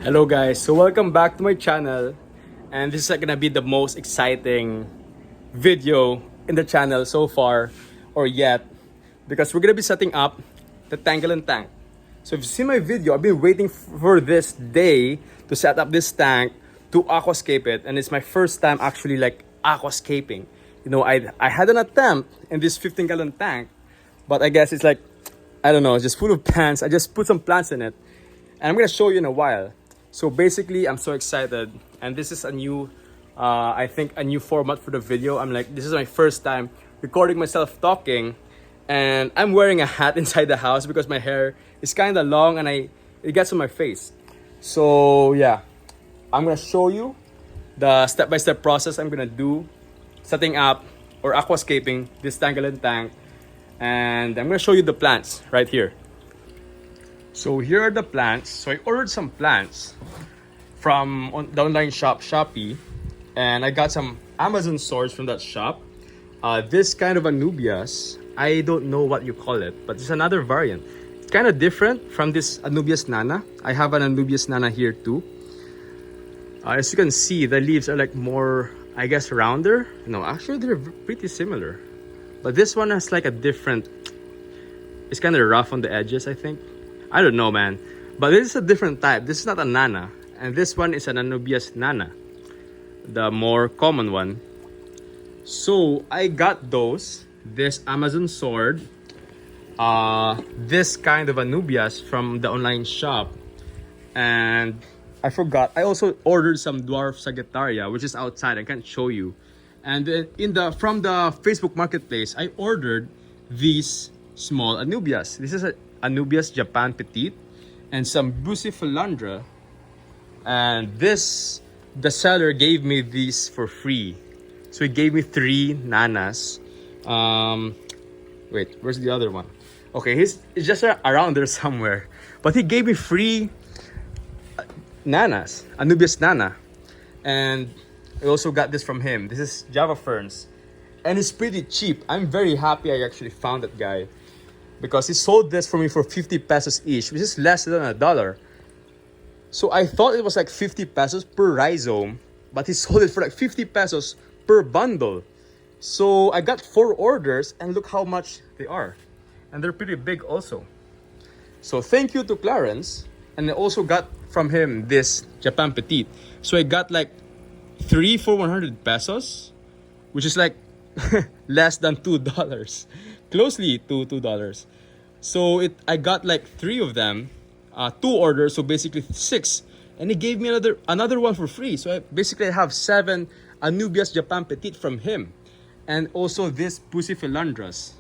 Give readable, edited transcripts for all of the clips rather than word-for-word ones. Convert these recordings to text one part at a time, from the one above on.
Hello guys, so welcome back to my channel, and this is gonna be the most exciting video in the channel so far or yet, because we're gonna be setting up the Gallon tank. So if you see my video, I've been waiting for this day to set up this tank, to aquascape it, and it's my first time actually like aquascaping. You know, I had an attempt in this 15-gallon tank, but I guess it's like, I don't know, it's just full of plants. I just put some plants in it, and I'm gonna show you in a while. So basically, I'm so excited, and this is a new, I think a new format for the video. I'm like, this is my first time recording myself talking, and I'm wearing a hat inside the house because my hair is kind of long and it gets on my face. So yeah, I'm gonna show you the step-by-step process I'm gonna do setting up or aquascaping this Gallon tank, and I'm gonna show you the plants right here. So here are the plants. So I ordered some plants from the online shop Shopee, and I got some Amazon swords from that shop. This kind of Anubias, I don't know what you call it, but it's another variant. It's kind of different from this Anubias nana. I have an Anubias nana here too. As you can see, the leaves are like more, I guess, rounder. No, actually they're pretty similar, but this one has like a different, it's kind of rough on the edges, I think. I don't know, man, but this is a different type. This is not a nana, and this one is an Anubias nana, the more common one. So I got those, this Amazon sword, this kind of Anubias from the online shop, and I forgot, I also ordered some dwarf Sagittaria, which is outside. I can't show you. And then from the Facebook Marketplace, I ordered these small Anubias. This is a Anubias Japan Petite and some Bucephalandra, and this, the seller gave me these for free. So he gave me 3 nanas. Wait, where's the other one? Okay, it's just around there somewhere, but he gave me free nanas, Anubias nana. And I also got this from him. This is Java ferns, and it's pretty cheap. I'm very happy I actually found that guy, because he sold this for me for 50 pesos each, which is less than $1. So I thought it was like 50 pesos per rhizome, but he sold it for like 50 pesos per bundle. So I got 4 orders, and look how much they are. And they're pretty big also. So thank you to Clarence. And I also got from him this Japan Petite. So I got like 3 for 100 pesos, which is like less than $2. Closely to $2. So I got like 3 of them, 2 orders, so basically 6, and he gave me another one for free. So I basically have 7 Anubias Japan Petite from him, and also this Bucephalandras.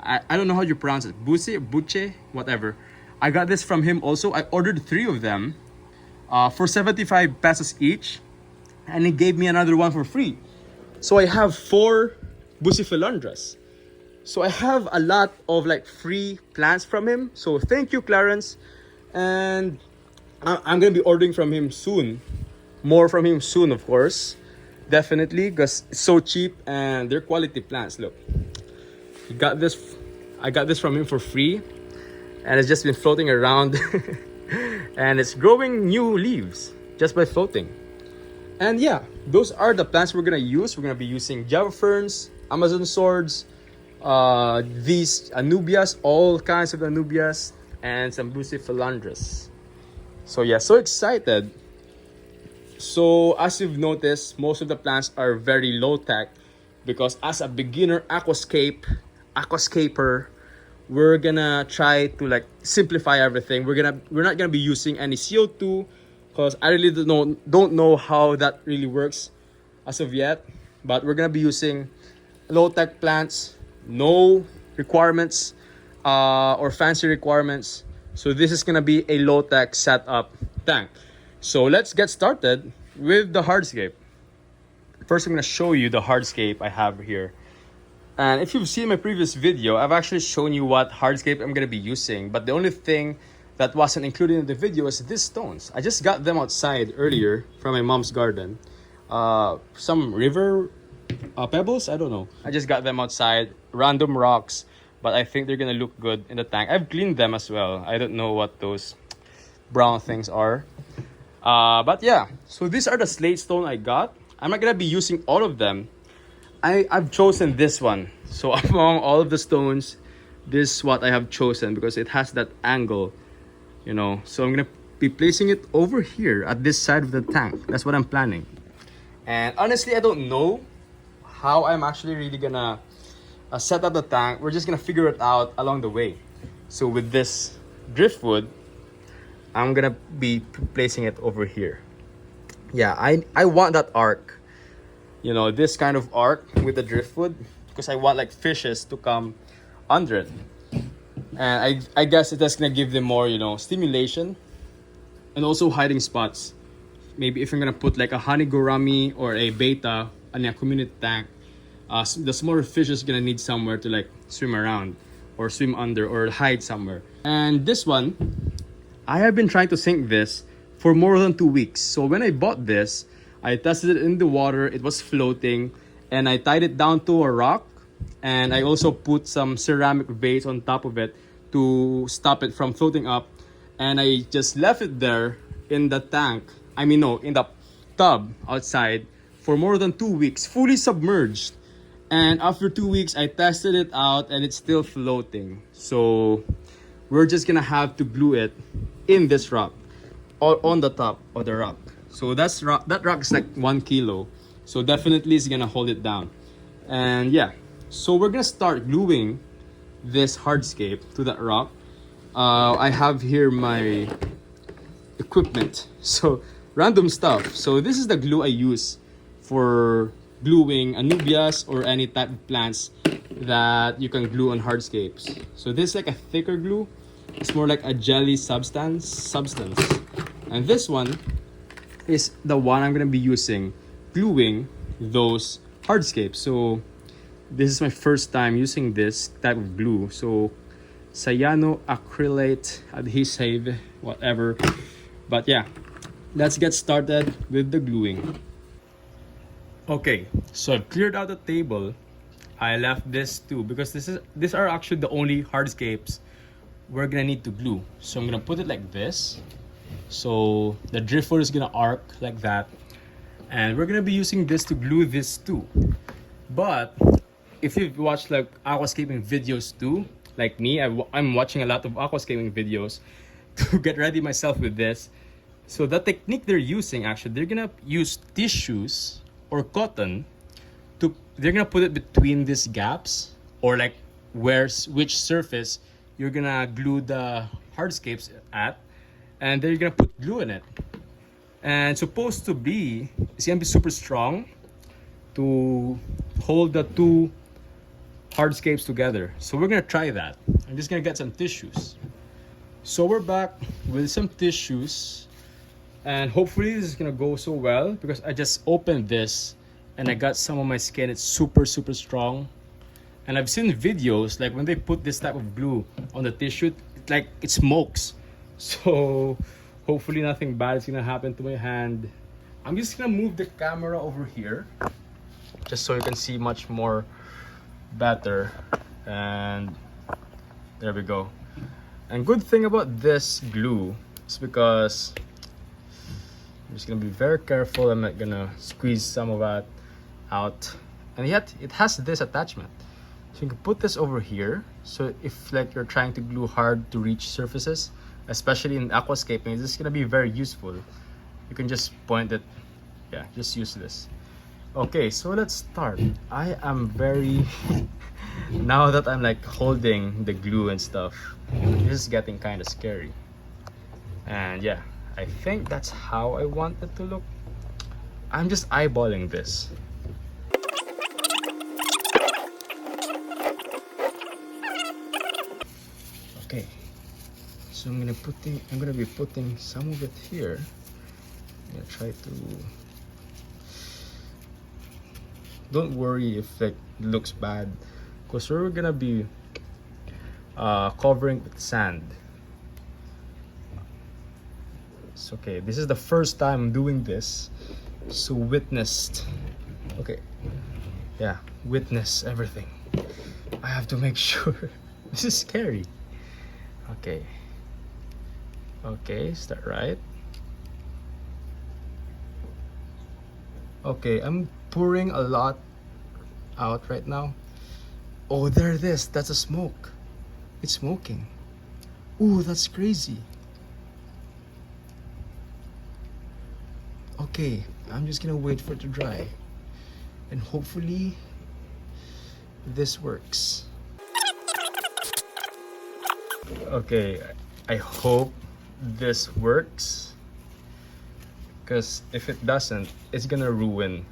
I don't know how you pronounce it, Buche, whatever. I got this from him also. I ordered 3 of them for 75 pesos each, and he gave me another one for free. So I have 4 Bucephalandras. So I have a lot of like free plants from him. So thank you, Clarence. And I'm gonna be ordering from him soon. More from him soon, of course. Definitely, because it's so cheap and they're quality plants. Look, I got this from him for free, and it's just been floating around and it's growing new leaves just by floating. And yeah, those are the plants we're gonna use. We're gonna be using Java ferns, Amazon swords, these Anubias, all kinds of Anubias, and some Bucephalandras. So yeah, so excited. So as you've noticed, most of the plants are very low tech, because as a beginner aquascaper, we're gonna try to like simplify everything. We're not gonna be using any CO2, because I really don't know how that really works as of yet. But we're gonna be using low tech plants, no requirements or fancy requirements. So this is gonna be a low tech setup tank. So let's get started with the hardscape. First, I'm gonna show you the hardscape I have here. And if you've seen my previous video, I've actually shown you what hardscape I'm gonna be using. But the only thing that wasn't included in the video is these stones. I just got them outside earlier from my mom's garden. Some river pebbles, I don't know. I just got them outside, random rocks, but I think they're gonna look good in the tank. I've cleaned them as well. I don't know what those brown things are. But yeah, so these are the slate stone I got. I'm not gonna be using all of them. I've chosen this one. So among all of the stones, this is what I have chosen because it has that angle, you know. So I'm gonna be placing it over here at this side of the tank. That's what I'm planning. And honestly, I don't know how I'm actually really gonna set up the tank. We're just gonna figure it out along the way. So with this driftwood, I'm gonna be placing it over here. Yeah, I want that arc, you know, this kind of arc with the driftwood, because I want like fishes to come under it. And I guess it's just gonna give them more, you know, stimulation and also hiding spots. Maybe if you're gonna put like a honey gourami or a beta in a community tank, the smaller fish is gonna need somewhere to like swim around or swim under or hide somewhere. And this one, I have been trying to sink this for more than 2 weeks. So when I bought this, I tested it in the water, it was floating, and I tied it down to a rock, and I also put some ceramic vase on top of it to stop it from floating up, and I just left it there in the tank, I mean no, in the tub outside for more than 2 weeks, fully submerged. And after 2 weeks, I tested it out and it's still floating. So we're just gonna have to glue it in this rock or on the top of the rock. So that rock is like 1 kilo. So definitely it's gonna hold it down. And yeah, so we're gonna start gluing this hardscape to that rock. I have here my equipment. So random stuff. So this is the glue I use for gluing anubias or any type of plants that you can glue on hardscapes. So this is like a thicker glue. It's more like a jelly substance. And this one is the one I'm gonna be using gluing those hardscapes. So this is my first time using this type of glue. So cyano acrylate adhesive, whatever. But yeah, let's get started with the gluing. Okay, so I've cleared out the table. I left this too because these are actually the only hardscapes we're gonna need to glue. So I'm gonna put it like this. So the driftwood is gonna arc like that. And we're gonna be using this to glue this too. But if you've watched like aquascaping videos too, like me, I'm watching a lot of aquascaping videos to get ready myself with this. So the technique they're using, actually, they're gonna use tissues or cotton they're gonna put it between these gaps, or like which surface you're gonna glue the hardscapes at, and then you're gonna put glue in it. And supposed to be, it's gonna be super strong to hold the two hardscapes together. So we're gonna try that. I'm just gonna get some tissues. So we're back with some tissues, and hopefully this is gonna go so well because I just opened this and I got some of my skin. It's super strong. And I've seen videos like when they put this type of glue on the tissue, it smokes. So hopefully nothing bad is gonna happen to my hand. I'm just gonna move the camera over here just so you can see much more better. And there we go. And good thing about this glue is because I'm just gonna be very careful. I'm not gonna squeeze some of that out. And yet it has this attachment. So you can put this over here. So if like you're trying to glue hard to reach surfaces, especially in aquascaping, this is gonna be very useful. You can just point it. Yeah, just use this. Okay, so let's start. I am very now that I'm like holding the glue and stuff, this is getting kind of scary. And yeah, I think that's how I want it to look. I'm just eyeballing this. Okay, so I'm gonna be putting some of it here. I'm gonna try to. Don't worry if like it looks bad, because we're gonna be covering with sand. It's okay. This is the first time I'm doing this, so witnessed. Okay, yeah, witness everything. I have to make sure. This is scary. Okay, is that right? Okay, I'm pouring a lot out right now. Oh, there it is. That's a smoke. It's smoking. Ooh, that's crazy. Okay, I'm just gonna wait for it to dry. And hopefully this works. Okay, I hope this works. Because if it doesn't, it's gonna ruin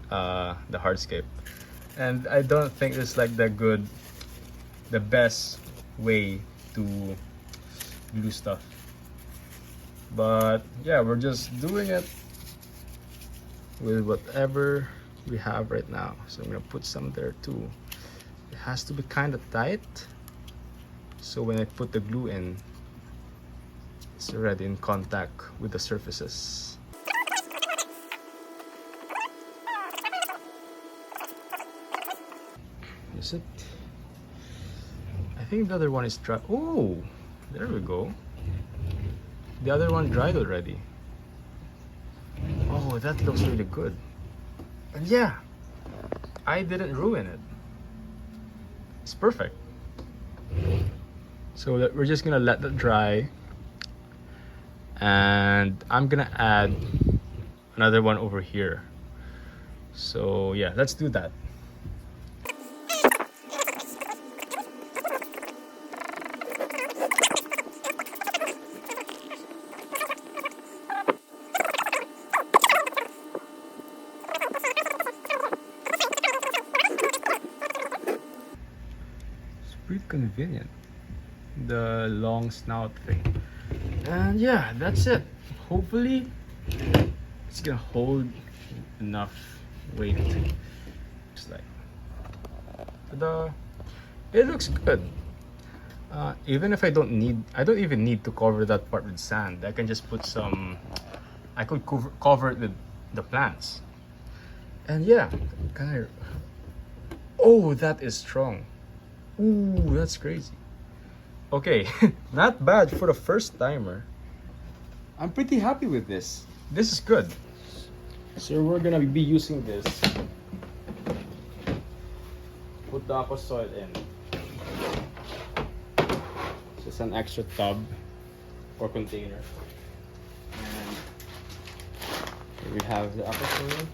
the hardscape. And I don't think it's like the best way to glue stuff. But yeah, we're just doing it with whatever we have right now. So I'm gonna put some there too. It has to be kind of tight, so when I put the glue in, it's already in contact with the surfaces. Is it? I think the other one is dry. Oh, there we go. The other one dried already. Oh, that looks really good. And yeah, I didn't ruin it. It's perfect. So we're just gonna let that dry. And I'm gonna add another one over here. So yeah, let's do that. Pretty convenient, the long snout thing. And yeah, that's it. Hopefully it's gonna hold enough weight. Just like ta-da. It looks good. Even if I don't even need to cover that part with sand. I can just put some, I could cover it with the plants. And yeah, oh, that is strong. Ooh, that's crazy. Okay, not bad for the first timer. I'm pretty happy with this. This is good. So we're gonna be using this. Put the aqua soil in. Just an extra tub or container. And here we have the aqua soil.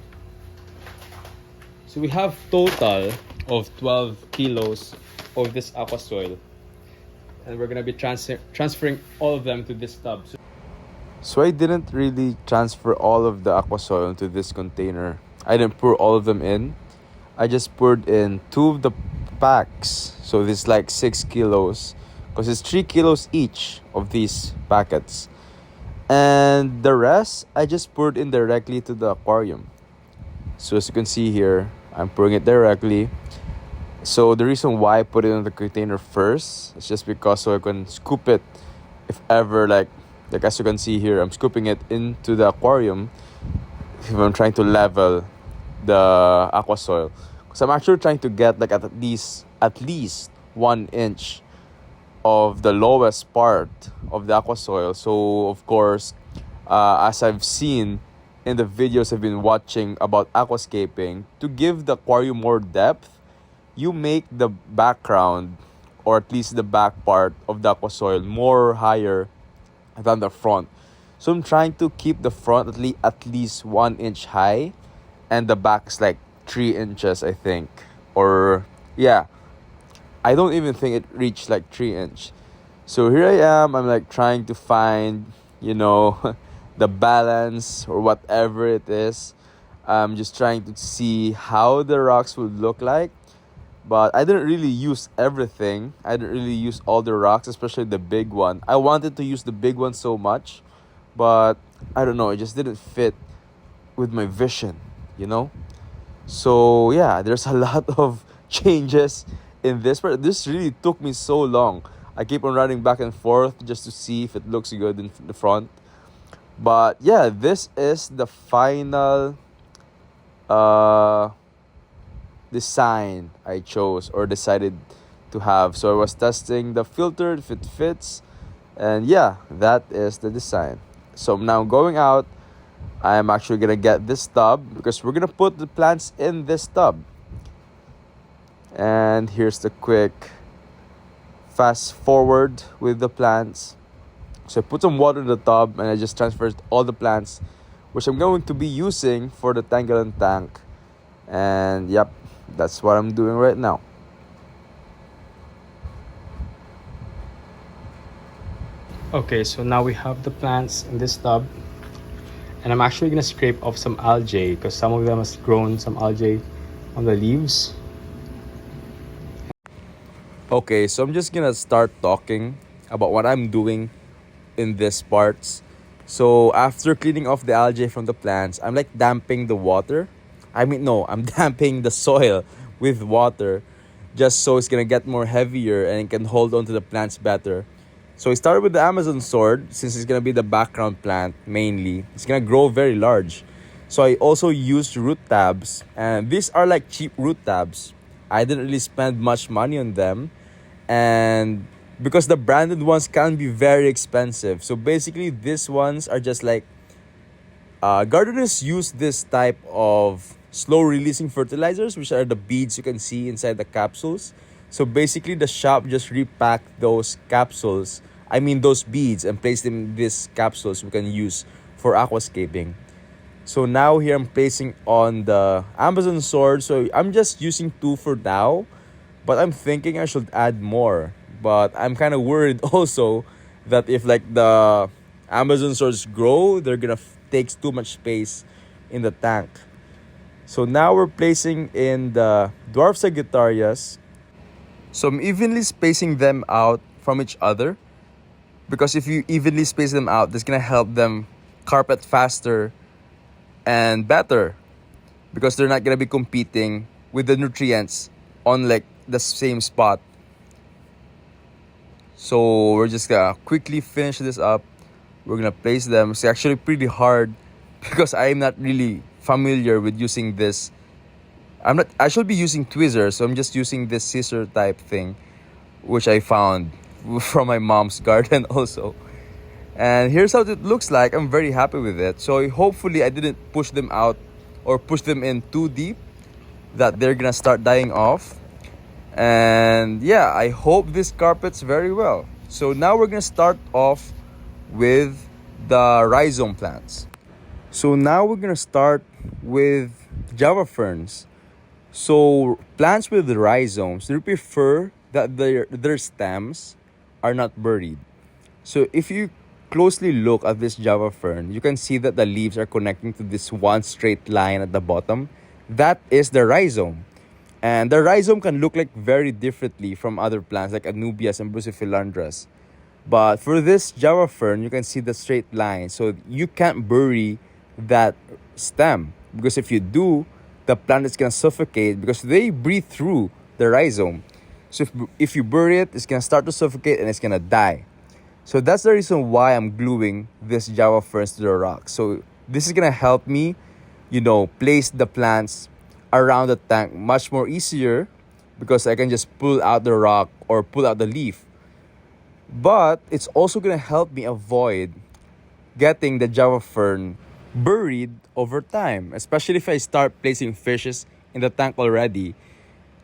So we have total of 12 kilos of this aqua soil, and we're gonna be transferring all of them to this tub. So I didn't really transfer all of the aqua soil into this container. I didn't pour all of them in. I just poured in 2 of the packs. So this is like 6 kilos, because it's 3 kilos each of these packets. And the rest, I just poured in directly to the aquarium. So as you can see here, I'm pouring it directly. So the reason why I put it in the container first is just because so I can scoop it if ever, like as you can see here, I'm scooping it into the aquarium if I'm trying to level the aqua soil. Because I'm actually trying to get like at least 1 inch of the lowest part of the aqua soil. So of course, as I've seen in the videos I've been watching about aquascaping, to give the aquarium more depth, you make the background, or at least the back part of the aqua soil, more higher than the front. So I'm trying to keep the front at least 1 inch high, and the back is like 3 inches, I think. Or yeah, I don't even think it reached like 3 inch. So here I am, I'm like trying to find, the balance or whatever it is. I'm just trying to see how the rocks would look like. But I didn't really use everything. I didn't really use all the rocks, especially the big one. I wanted to use the big one so much, but I don't know, it just didn't fit with my vision, So yeah, there's a lot of changes in this part. This really took me so long. I keep on running back and forth just to see if it looks good in the front. But yeah, this is the final design I chose or decided to have. So I was testing the filter if it fits, and yeah, that is the design. So I'm now going out I'm actually gonna get this tub because we're gonna put the plants in this tub. And here's the quick fast forward with the plants. So I put some water in the tub and I just transferred all the plants, which I'm going to be using for the 10-gallon tank. And yep, that's what I'm doing right now. Okay, so now we have the plants in this tub. And I'm actually gonna scrape off some algae because some of them has grown some algae on the leaves. Okay, so I'm just gonna start talking about what I'm doing in these parts. So after cleaning off the algae from the plants, I'm like damping the water. I'm damping the soil with water just so it's gonna get more heavier and it can hold on to the plants better. So I started with the Amazon sword since it's gonna be the background plant mainly. It's gonna grow very large. So I also used root tabs, and these are like cheap root tabs. I didn't really spend much money on them, and because the branded ones can be very expensive. So basically, these ones are just like gardeners use this type of slow releasing fertilizers, which are the beads you can see inside the capsules. So basically, the shop just repacked those capsules, those beads, and placed them in these capsules we can use for aquascaping. So now here I'm placing on the Amazon sword. So I'm just using 2 for now, but I'm thinking I should add more. But I'm kind of worried also that if like the Amazon swords grow, they're gonna take too much space in the tank. So now we're placing in the dwarf sagittarias. So I'm evenly spacing them out from each other, because if you evenly space them out, that's gonna help them carpet faster and better, because they're not gonna be competing with the nutrients on like the same spot. So we're just gonna quickly finish this up. We're gonna place them. It's actually pretty hard because I'm not really familiar with using this. I should be using tweezers, so I'm just using this scissor type thing, which I found from my mom's garden also. And here's how it looks like. I'm very happy with it. So hopefully I didn't push them out or push them in too deep that they're gonna start dying off. And yeah, I hope this carpets very well. So now we're gonna start off with the rhizome plants. So now we're gonna start with Java ferns. So plants with rhizomes, they prefer that their stems are not buried. So if you closely look at this Java fern, you can see that the leaves are connecting to this one straight line at the bottom. That is the rhizome. And the rhizome can look like very differently from other plants like Anubias and Bruciphilandras. But for this Java fern, you can see the straight line. So you can't bury that stem, because if you do, the plant is gonna suffocate because they breathe through the rhizome. So if you bury it, it's gonna start to suffocate and it's gonna die. So that's the reason why I'm gluing this Java ferns to the rock. So this is gonna help me, place the plants around the tank much more easier, because I can just pull out the rock or pull out the leaf. But it's also gonna help me avoid getting the Java fern buried over time, especially if I start placing fishes in the tank already.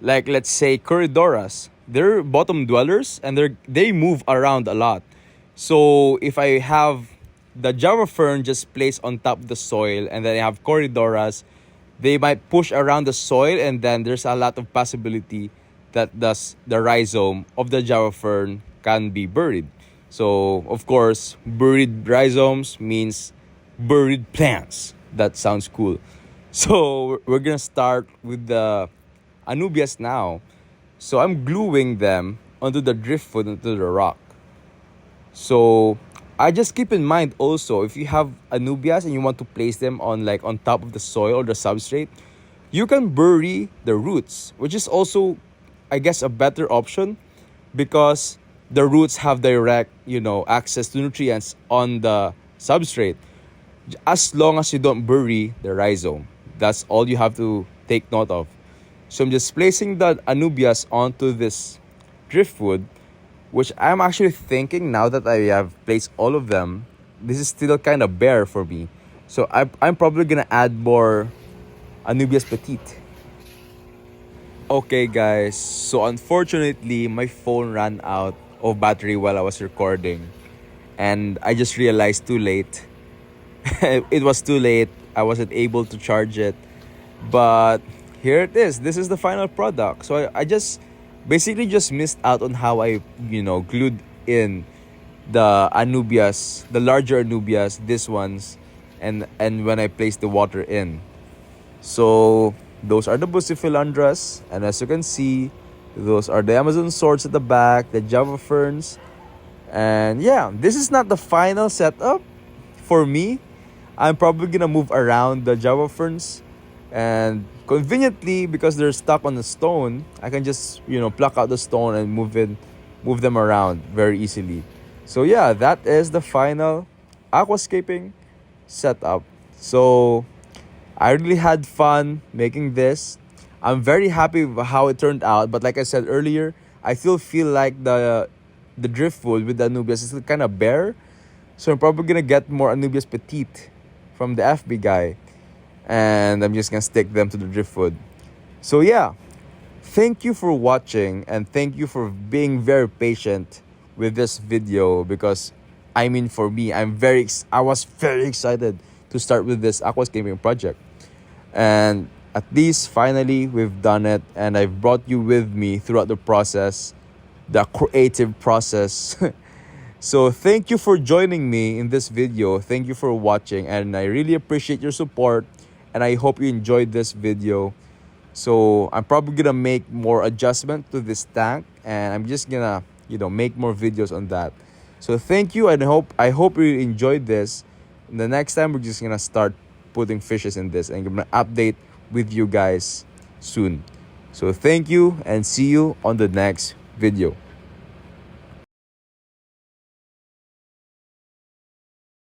Like let's say Corridoras, they're bottom dwellers and they move around a lot. So if I have the Java fern just placed on top of the soil, and then I have Corridoras, they might push around the soil, and then there's a lot of possibility that the rhizome of the Java fern can be buried. So of course, buried rhizomes means buried plants. That sounds cool. So we're gonna start with the Anubias now. So I'm gluing them onto the driftwood, onto the rock. So I just keep in mind also, if you have Anubias and you want to place them on top of the soil or the substrate, you can bury the roots, which is also, I guess, a better option, because the roots have direct, access to nutrients on the substrate, as long as you don't bury the rhizome. That's all you have to take note of. So I'm just placing the Anubias onto this driftwood, which I'm actually thinking, now that I have placed all of them, this is still kind of bare for me. So I'm probably gonna add more Anubias Petite. Okay guys, so unfortunately my phone ran out of battery while I was recording, and I just realized too late. It was too late. I wasn't able to charge it. But here it is. This is the final product. So I just basically just missed out on how I, glued in the Anubias, the larger Anubias, this ones, and when I placed the water in. So those are the Bucephalandras, and as you can see, those are the Amazon swords at the back, the Java ferns, and yeah, this is not the final setup for me. I'm probably gonna move around the Java ferns, and conveniently, because they're stuck on the stone, I can just pluck out the stone and move them around very easily. So yeah, that is the final aquascaping setup. So I really had fun making this. I'm very happy with how it turned out, but like I said earlier, I still feel like the driftwood with the Anubias is still kind of bare. So I'm probably gonna get more Anubias Petite from the FB guy, and I'm just gonna stick them to the driftwood. So yeah, thank you for watching, and thank you for being very patient with this video, because I mean, for me, I was very excited to start with this aquascaping project. And at least finally we've done it, and I've brought you with me throughout the process, the creative process. So thank you for joining me in this video. Thank you for watching, and I really appreciate your support, and I hope you enjoyed this video. So I'm probably gonna make more adjustment to this tank, and I'm just gonna make more videos on that. So thank you, and I hope you enjoyed this. And the next time we're just gonna start putting fishes in this, and I'm gonna update with you guys soon. So thank you, and see you on the next video.